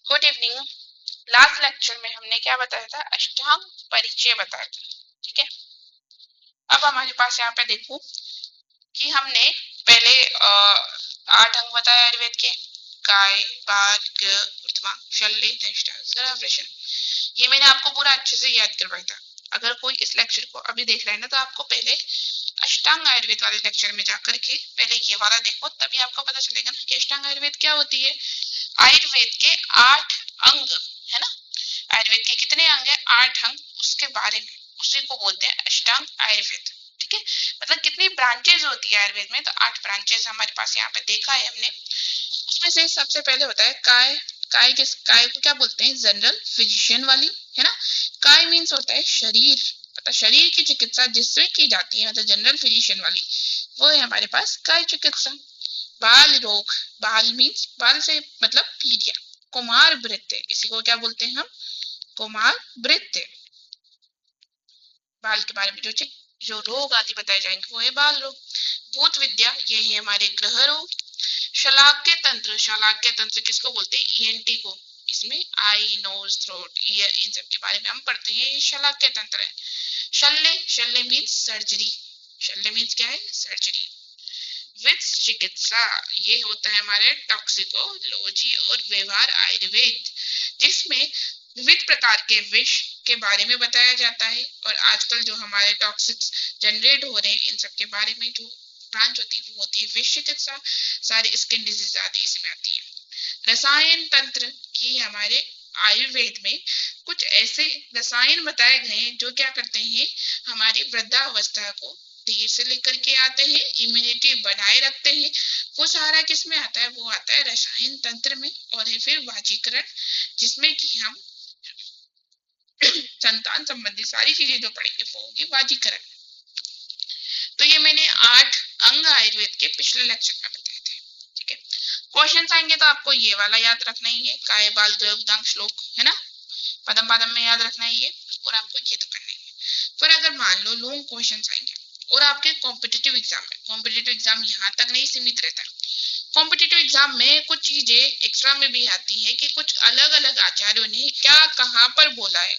Good evening. Last lecture में हमने क्या बताया था? अष्टांग परिचय बताया था। ठीक है, अब हमारे पास यहाँ पे देखो कि हमने पहले 8 अंग बताया आयुर्वेद के। काय, बाल, ग, ऊर्ध्वा, शल्य, दंष्टा, जरा, वृषण। ये मैंने आपको पूरा अच्छे से याद करवाया था। अगर कोई इस लेक्चर को अभी देख रहा है ना, तो आपको पहले अष्टांग आयुर्वेद वाले लेक्चर में जाकर के पहले ये वाला देखो, तभी आपको पता चलेगा ना कि अष्टांग आयुर्वेद क्या होती है। आयुर्वेद के 8 अंग है ना। आयुर्वेद के कितने अंग है? 8 अंग। उसके बारे में उसी को बोलते हैं अष्टांग आयुर्वेद। ठीक है, मतलब कितनी ब्रांचेज होती है आयुर्वेद में, तो 8 ब्रांचेज हमारे पास यहाँ पे देखा है हमने। उसमें से सबसे पहले होता है काय। काय को क्या बोलते हैं? जनरल फिजिशियन वाली, है ना। काय मीन्स होता है शरीर, मतलब शरीर की चिकित्सा जिससे की जाती है, मतलब जनरल फिजिशियन वाली, वो है हमारे पास काय चिकित्सा। बाल रोग, बाल मीन्स बाल से मतलब पीढ़िया। कुमार वृत्य, इसी को क्या बोलते हैं हम? कुमार वृत्य। बाल के बारे में जो रोग आदि बताए जाएंगे वो है बाल रोग। भूत विद्या, ये है हमारे ग्रह रोग। शलाक्य तंत्र, शलाक्य तंत्र किसको बोलते हैं? ईएनटी को। इसमें आई, नोज, थ्रोट, ईयर, इन सब के बारे में हम पढ़ते हैं, ये शलाक्य तंत्र है। शल्य, शल्य मीन्स सर्जरी। शल्य मीन्स क्या है? सर्जरी। वित्त चिकित्सा, ये होता है हमारे टॉक्सिकोलॉजी और व्यवहार आयुर्वेद, जिसमें विविध प्रकार के विष के बारे में बताया जाता है। और आजकल जो हमारे टॉक्सिक्स जनरेट हो रहे हैं, इन सब के बारे में जो ब्रांच होती है वो होती है विष चिकित्सा। सारी स्किन डिजीज आदि इसमें आती है। रसायन तंत्र की हमारे आयुर्वेद में कुछ ऐसे रसायन बताए गए हैं जो क्या करते हैं? हमारी वृद्धावस्था को देर से लेकर के आते हैं, इम्यूनिटी बनाए रखते हैं। वो सारा किस में आता है? वो आता है रसायन तंत्र में। और है फिर वाजीकरण, जिसमें कि हम संतान संबंधी सारी चीजें जो पढ़ेंगे वो होगी वाजीकरण। तो ये मैंने 8 अंग आयुर्वेद के पिछले लेक्चर में बताए थे। ठीक है, क्वेश्चन आएंगे तो आपको ये वाला याद रखना ही है, काय, बाल, ग्रह, उदांग, श्लोक, है ना। पदम पदम में याद रखना ही है, और आपको ये तो करना ही है। फिर अगर मान लो लॉन्ग क्वेश्चन आएंगे और आपके कॉम्पिटिटिव एग्जाम में, कॉम्पिटिटिव एग्जाम यहाँ तक नहीं सीमित रहता है। कॉम्पिटिटिव एग्जाम में कुछ चीजें एक्स्ट्रा में भी आती है कि कुछ अलग अलग आचार्यों ने क्या कहाँ पर बोला है,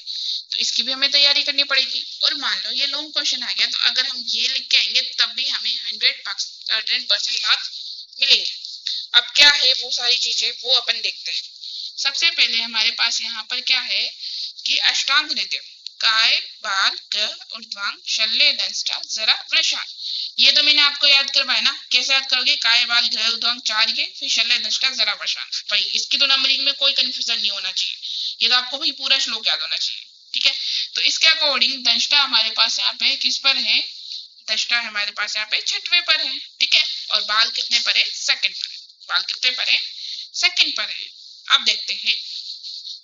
तो इसकी भी हमें तैयारी करनी पड़ेगी। और मान लो ये लॉन्ग क्वेश्चन आ गया, तो अगर हम ये लिख के आएंगे तब भी हमें 100% मार्क्स मिलेंगे। अब क्या है वो सारी चीजें, वो अपन देखते हैं। सबसे पहले हमारे पास यहाँ पर क्या है कि अष्टांग नृत्य, काय, बाल, ग्रह, ऊर्ध्वांग, शल्य, दंष्टा, जरा, वृषण। ये तो मैंने आपको याद करवाया ना। कैसे याद करोगे? काय, बाल, ग्रह, ऊर्ध्वांग 4 ये, फिर शल्य, दंष्टा, जरा, वृषण। भाई इसकी तो नंबरिंग में कोई कंफ्यूजन नहीं होना चाहिए, ये तो आपको भाई पूरा श्लोक याद होना चाहिए। ठीक है, तो इसके अकॉर्डिंग दंष्टा हमारे पास यहाँ पे किस पर है? दंष्टा हमारे पास यहाँ पे 6वें पर है। ठीक है, और बाल कितने पर है? 2nd पर। बाल कितने पर है? 2nd पर है। अब देखते हैं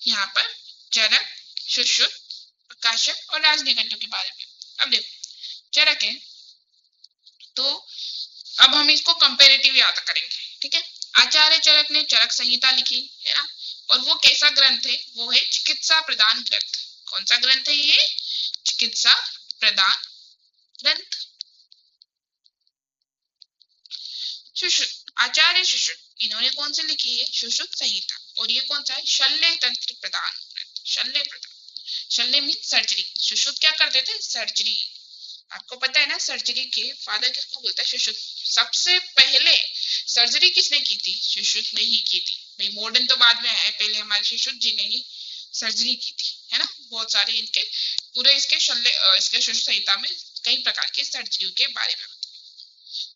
यहाँ पर चरक, सुश्रुत, प्रकाशक और राजनिघंटु के बारे में। अब देखो चरक है, तो अब हम इसको कंपेरेटिव याद करेंगे। ठीक है, आचार्य चरक ने चरक संहिता लिखी है ना, और वो कैसा ग्रंथ है? वो है चिकित्सा प्रदान ग्रंथ। कौन सा ग्रंथ है ये? चिकित्सा प्रदान ग्रंथ। सुश्रुत, आचार्य सुश्रुत, इन्होंने कौन सी लिखी है? सुश्रुत संहिता। और ये कौन सा है? शल्य तंत्र प्रदान ग्रंथ। शल्य प्रदान, शल्य मीन सर्जरी। सुश्रुत क्या करते थे? सर्जरी। आपको पता है ना सर्जरी के फादर किसको बोलता है? सुश्रुत। सबसे पहले सर्जरी किसने की थी? सुश्रुत ने ही की थी। भाई मॉडर्न तो बाद में आया, पहले हमारे सुश्रुत जी ने ही सर्जरी की थी, है ना। बहुत सारे इनके पूरे इसके शल्य इसके सुश्रुत संहिता में कई प्रकार की सर्जरी के बारे में।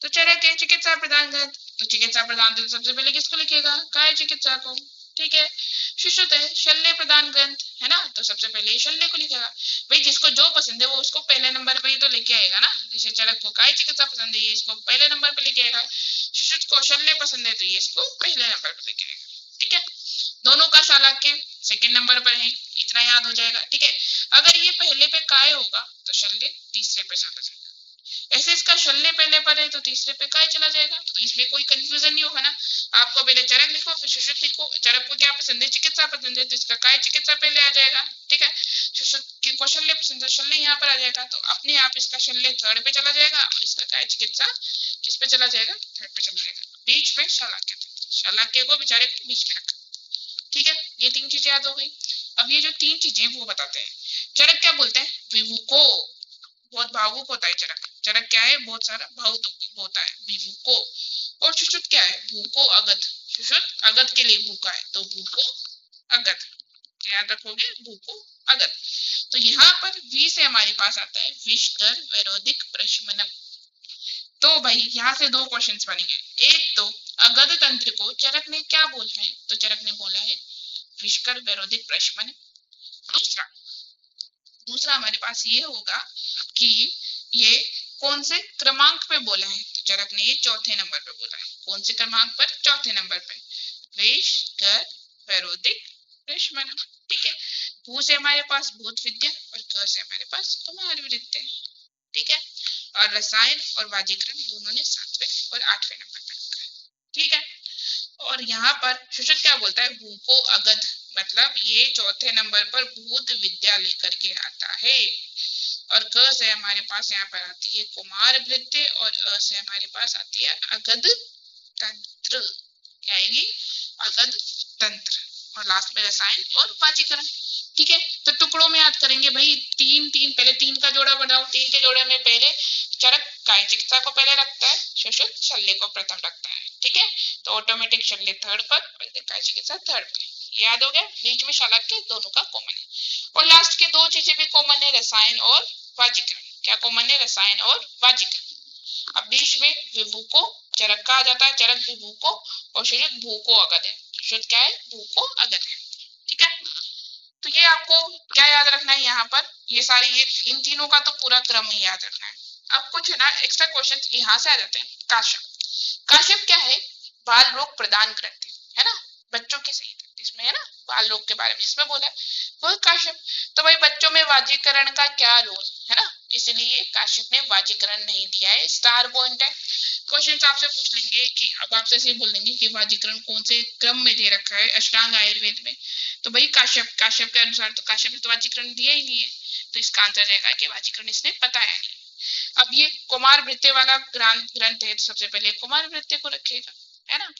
तो चरक है चिकित्सा प्रदान ग्रंथ, तो चिकित्सा प्रदान ग्रंथ सबसे पहले किसको लिखेगा? काय चिकित्सा को। ठीक है, सुश्रुत है शल्य प्रदान ग्रंथ, है ना, तो सबसे पहले शल्य को लिखेगा। भाई जिसको जो पसंद है वो उसको पहले नंबर पे ही तो लेके आएगा ना। जैसे चरक को काय चिकित्सा पसंद है, ये इसको पहले नंबर पे लेके आएगा। सुश्रुत को शल्य पसंद है, तो ये इसको पहले नंबर पे लेके आएगा। ठीक है, दोनों का शालाक्य 2nd नंबर पर है, इतना याद हो जाएगा। ठीक है, अगर ये पहले पे काय होगा तो शल्य तीसरे पे चला जाएगा। ऐसे इसका शल्य पहले पर है तो तीसरे पे काय चला जाएगा, तो इसमें कोई कंफ्यूजन नहीं होगा ना। आपको पहले चरक लिखो फिर सुश्रुत लिखो। चरक को क्या पसंद है? चिकित्सा पसंद है, तो इसका काय चिकित्सा पहले आ जाएगा। ठीक है, सुश्रुत को शल्य पसंद है, शल्य यहाँ पर आ जाएगा, तो अपने आप इसका शल्य 3rd पे चला जाएगा और इसका काय चिकित्सा किस पे चला जाएगा? 3rd पे चला जाएगा। बीच में शालाक्य, शालाक्य को बेचारे को बीच में रखा। ठीक है, ये 3 चीजें याद हो गई। अब ये जो 3 चीजें वो बताते हैं। चरक क्या बोलते हैं? विभुको, बहुत भावुक होता है चरक। चरक क्या है? बहुत सारा भावुक होता है, विभुको। और शुश्रुत क्या है? भूको अगध। शुश्रुत अगध के लिए भूखा है, तो भूको अगध, याद रखोगे, भूको अगध। तो यहाँ पर वी से हमारे पास आता है विषकर वैरोधिक प्रशमनम। तो भाई यहाँ से 2 क्वेश्चंस बनेंगे। एक तो अगध तंत्र को चरक ने क्या बोला है? तो चरक ने बोला है विषकर वैरोधिक प्रशमन। दूसरा दूसरा हमारे पास ये होगा कि ये कौन से क्रमांक पे बोला है? तो चरक ने ये चौथे नंबर पे बोला है। कौन से क्रमांक पर? चौथे नंबर पे, विषकर वैरोधिक प्रशमन। ठीक है, भू से हमारे पास भूत विद्या और क से हमारे पास कुमार वृत्ति। ठीक है, और रसायन और वाजीक्रम दोनों ने 7वें और 8वें नंबर पर रखा है। ठीक है, और यहाँ पर शुश्रुत क्या बोलता है? भू को अगध, मतलब ये चौथे नंबर पर भूत विद्या लेकर के आता है। और क से हमारे पास यहाँ पर आती है कुमार वृत्ति और अ से हमारे पास आती है अगध तंत्र। क्या आएगी? अगध तंत्र। और लास्ट में रसायन और वाजीकरण। ठीक है, तो टुकड़ों में याद करेंगे भाई। 3 पहले 3 का जोड़ा बनाओ। 3 के जोड़े में पहले चरक काय चिकित्सा को पहले रखता है, शुश्रुत शल्य को प्रथम रखता है। ठीक है, तो ऑटोमेटिक शल्य थर्ड पर और काय चिकित्सा थर्ड पे। याद हो गया? बीच में शालक के दोनों का कॉमन है। और लास्ट के 2 चीजें भी कॉमन है, रसायन और वाजीकरण। क्या कॉमन है? रसायन और वाजीकरण। अब बीच में विभू को चरक कहा जाता है, चरक विभू को, और शुश्रुत भू को अगध है। शुश्रुत क्या है? भू को अगध है। ठीक है, तो ये आपको क्या याद रखना है यहाँ पर? ये सारी, ये इन तीनों का तो पूरा क्रम ही याद रखना है। अब कुछ है ना एक्स्ट्रा क्वेश्चन यहाँ से आ जाते हैं। काश्यप, काश्यप क्या है? बाल रोग प्रदान ग्रंथि, है ना, बच्चों के सही इसमें, है ना, बाल रोग के बारे में इसमें बोला है वो काश्यप। तो भाई बच्चों में वाजीकरण का क्या रोल है ना, इसलिए काश्यप ने वाजीकरण नहीं दिया है, स्टार पॉइंट है। क्वेश्चन आपसे पूछ लेंगे कि अब आपसे ऐसे बोल देंगे कि वाजीकरण कौन से क्रम में दे रखा है अष्टांग आयुर्वेद में? तो भाई काश्यप के अनुसार तो काश्यप ने तो वाजीकरण दिया ही नहीं है, तो इसका आंसर रहेगा कि वाजीकरण इसने बताया नहीं। अब ये कुमार वृत्ति वाला ग्रंथ है, तो सबसे पहले कुमार वृत्ति को रखेगा, है ना।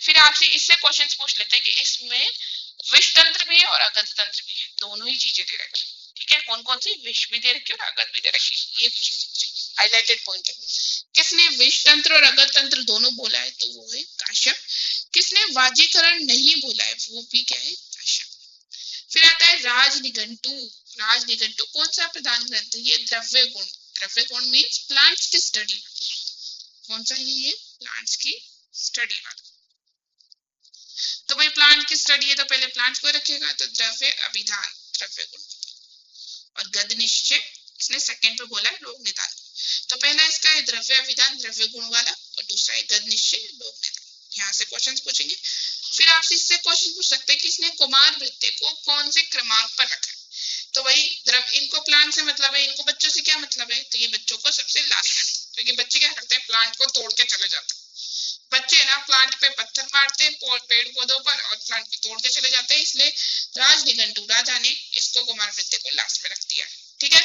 फिर आपसे इससे क्वेश्चन पूछ लेते हैं कि इसमें विष तंत्र भी है और अगध तंत्र भी है, दोनों ही चीजें दे रखी। ठीक है, कौन कौन सी? विष भी दे रखी और अगध भी दे रखी। ये हाईलाइटेड पॉइंट है। किसने विष तंत्र और अगध तंत्र दोनों बोला है? तो वो है काश्यप। किसने वाजीकरण नहीं बोला है? वो भी क्या है? काश्यप। फिर आता है राज निघंटू। राज निघंटू कौन सा प्रधान ग्रंथ है? ये द्रव्य गुण। द्रव्य गुण मीन्स प्लांट्स की स्टडी। कौन सा है ये? प्लांट्स की स्टडी वाला। तो भाई प्लांट की स्टडी है तो पहले प्लांट्स को रखेगा, तो द्रव्य अभिधान, द्रव्य गुण। और गद निश्चय इसने सेकंड पे बोला है लोक निदान। तो पहला इसका है द्रव्य अभिधान, द्रव्य गुण वाला, और दूसरा है गद निश्चय, लोक निदान। यहाँ से क्वेश्चन पूछेंगे। फिर आपसे इससे क्वेश्चन पूछ सकते हैं कि इसने कुमार वृत्ति को कौन से क्रमांक पर रखा है? तो भाई इनको प्लांट से मतलब है, इनको बच्चों से क्या मतलब है? तो ये बच्चों को सबसे लास्ट, क्योंकि बच्चे क्या करते हैं? प्लांट को तोड़ के चले जाते हैं। बच्चे ना प्लांट पे पत्थर मारते हैं पेड़ पौधों पर और प्लांट को तोड़ के चले जाते हैं, इसलिए राज निघंटू राजा ने इसको कुमार वृत्ति को लास्ट में रख दिया। ठीक है,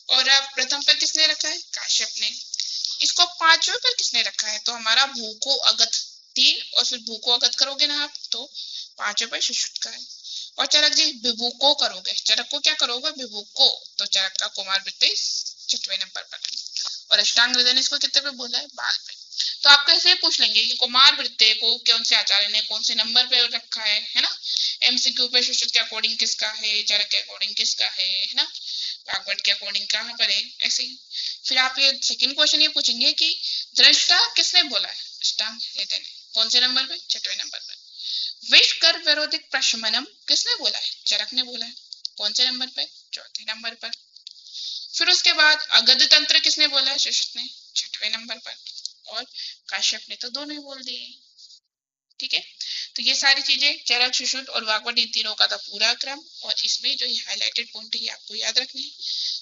और अब प्रथम पर किसने रखा है? काश्यप ने। इसको 5वें पर किसने रखा है? तो हमारा भूको अगध 3, और फिर भूको अगध करोगे ना आप तो 5वें पर शुश्रुत का है। और चरक जी विभू को करोगे, चरक को क्या करोगे? विभू को, तो चरक का कुमार वृत्ति 6वें नंबर पर है। और अष्टांग हृदय ने इसको कितने पे बोला है? 12 पे। तो आपको ऐसे पूछ लेंगे कि कुमार वृत्ति को कौन से आचार्य ने कौन से नंबर पे रखा है ना। एमसीक्यू पे शुश्रुत के अकॉर्डिंग किसका है, चरक के अकॉर्डिंग किसका है ना, भागवत के अकॉर्डिंग कहाँ पर है, ऐसे ही। फिर आप ये सेकंड क्वेश्चन ये पूछेंगे कि दृष्टा किसने बोला है? अष्टांग हृदय ने। कौन से नंबर पे? 6वें नंबर पर। विष कर विरोधिक प्रशमनम किसने बोला है? चरक ने बोला है। कौन से नंबर पे? 4थे नंबर पर। फिर उसके बाद अगध तंत्र किसने बोला है? शुश्रुत ने, 6वें नंबर पर। और काश्यप ने तो दोनों ही बोल दिए। ठीक है, तो ये सारी चीजें चरक, शुश्रुत और वाग्वट इन तीनों का था पूरा क्रम, और इसमें जो हाईलाइटेड पॉइंट है आपको याद रखने हैं।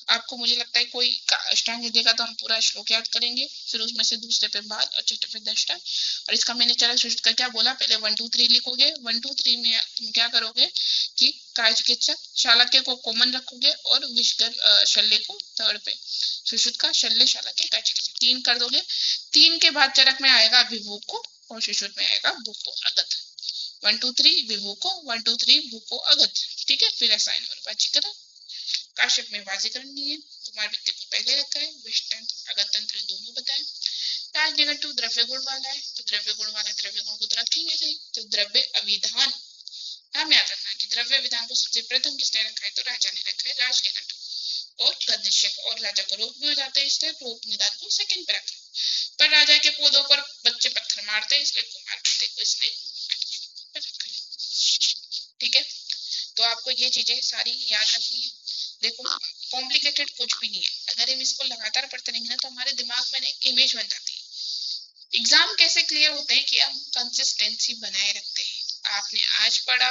आपको मुझे लगता है कोई अष्टांग हृदय का तो हम पूरा श्लोक याद करेंगे, फिर उसमें से दूसरे पे बाद और छठे पे दृष्टा। और इसका मैंने चरक शुश्रुत का क्या बोला? पहले 1 2 3 लिखोगे। 1 2 3 में तुम क्या करोगे कि काय चिकित्सक शालक्य को कॉमन रखोगे और विषकर शल्य को थर्ड पे, शुश्रुत का शल्य शालक्य काय चिकित्सक 3 कर दोगे। 3 के बाद चरक में आएगा विभू को और शुश्रुत में आएगा भूको अगध। 1 2 3 विभूको, 1 2 3 भूको अगत, ठीक है। फिर असाइन और बाजीकरण, काश्यप में बाजीकरण नहीं है, कुमार वित्त को पहले रखा है, विष्टंत्र अगत तंत्र दोनों बताए। राज निघंटु द्रव्य गुण वाला है, तो द्रव्य गुण वाला द्रव्य गुण को तो रखेंगे नहीं, तो द्रव्य अभिधान, नाम याद रखना कि द्रव्य विधान को सबसे प्रथम किसने रखा है, तो राजा ने रखा है, राज निघंटु। और गद्यशक और राजा को रोग भी हो जाता है, इसलिए रोग निदान को सेकंड पे रखा। पर राजा के पौधों पर बच्चे पत्थर मारते हैं, इसलिए कुमार वित्त को इसलिए ठीक है। तो आपको ये चीजें सारी याद रखनी है। देखो कॉम्प्लिकेटेड कुछ भी नहीं है, अगर हम इसको लगातार पढ़ते रहेंगे ना तो हमारे दिमाग में एक इमेज बन जाती है। एग्जाम कैसे क्लियर होते हैं कि हम कंसिस्टेंसी बनाए रखते हैं। आपने आज पढ़ा,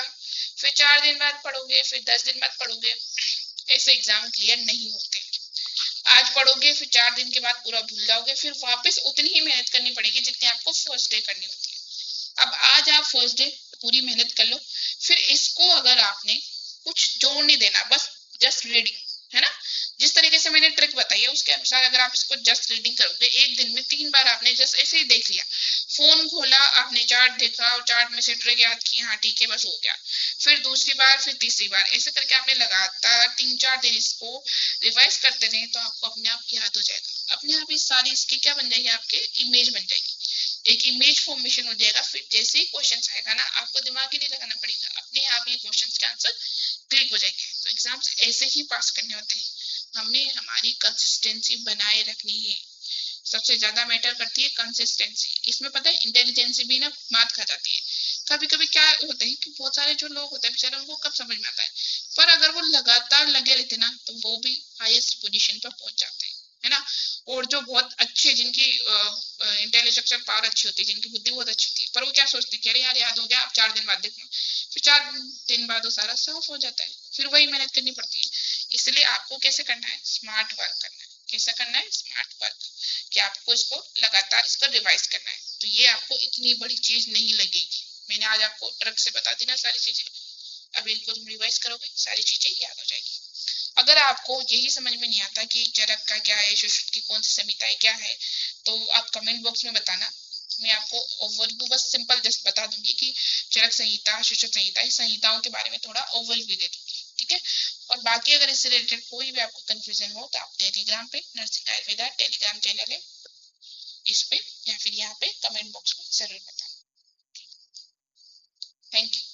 फिर 4 दिन बाद पढ़ोगे, फिर 10 दिन बाद पढ़ोगे, ऐसे एग्जाम क्लियर नहीं होते। आज पढ़ोगे, फिर 4 दिन के बाद पूरा भूल जाओगे, फिर वापस उतनी ही मेहनत करनी पड़ेगी जितनी आपको फर्स्ट डे करनी होती है। अब आज आप फर्स्ट डे पूरी मेहनत कर लो, फिर इसको अगर आपने कुछ जोड़ नहीं देना, बस जस्ट रीडिंग, है ना। जिस तरीके से मैंने ट्रिक बताई है उसके अनुसार अगर आप इसको जस्ट रीडिंग करोगे, एक दिन में 3 बार आपने जस्ट ऐसे ही देख लिया, फोन खोला, आपने चार्ट देखा और चार्ट में से ट्रिक याद की, हाँ ठीक है बस हो गया। फिर दूसरी बार, फिर तीसरी बार, ऐसे करके आपने लगातार 3-4 दिन इसको रिवाइज करते रहे तो आपको अपने आप याद हो जाएगा। अपने आप ही सारी इसकी क्या बन जाएगी, आपके इमेज बन जाएगी, एक इमेज फॉर्मेशन हो जाएगा। फिर जैसे ही क्वेश्चन आएगा ना, आपको दिमाग ही नहीं लगाना पड़ेगा, अपने आप ही क्वेश्चन के आंसर क्लिक हो जाएंगे। तो एग्जाम्स ऐसे ही पास करने होते हैं, हमें हमारी कंसिस्टेंसी बनाए रखनी है। सबसे ज्यादा मैटर करती है कंसिस्टेंसी। इसमें पता है इंटेलिजेंसी भी ना मात खा जाती है। कभी कभी क्या होते हैं कि बहुत सारे जो लोग होते हैं बेचारे, उनको कब समझ में आता है, पर अगर वो लगातार लगे रहते ना तो वो भी हाईएस्ट पोजीशन पर पहुंच जाते हैं, है ना। और जो बहुत अच्छे, जिनकी इंटेलेक्चुअल पावर अच्छी होती है, जिनकी बुद्धि बहुत अच्छी होती है, पर वो क्या सोचते हैं कि अरे यार याद हो गया, अब 4 दिन बाद देखूंगा, फिर 4 दिन बाद वो सारा साफ हो जाता है, फिर वही मेहनत करनी पड़ती है। इसलिए आपको कैसे करना है, स्मार्ट वर्क करना है। कैसा करना है, स्मार्ट वर्क, कि आपको इसको लगातार इसको रिवाइज करना है। तो ये आपको इतनी बड़ी चीज नहीं लगेगी, मैंने आज आपको ट्रिक से बता दी ना सारी चीजें। अब इनको तुम रिवाइज करोगे, सारी चीजें याद हो जाएगी। अगर आपको यही समझ में नहीं आता कि चरक का क्या है, सुश्रुत की कौन सी संहिताएं क्या है, तो आप कमेंट बॉक्स में बताना, मैं आपको ओवरव्यू बस सिंपल जस्ट बता दूंगी कि चरक संहिता, सुश्रुत संहिता, इस संहिताओं के बारे में थोड़ा ओवरव्यू दे दूंगी, ठीक है। और बाकी अगर इससे रिलेटेड कोई भी आपको कंफ्यूजन हो तो आप टेलीग्राम पे, नर्सिंग आयुर्वेदा टेलीग्राम चैनल है, इस पे या फिर यहाँ पे कमेंट बॉक्स में जरूर बताना। Thank you.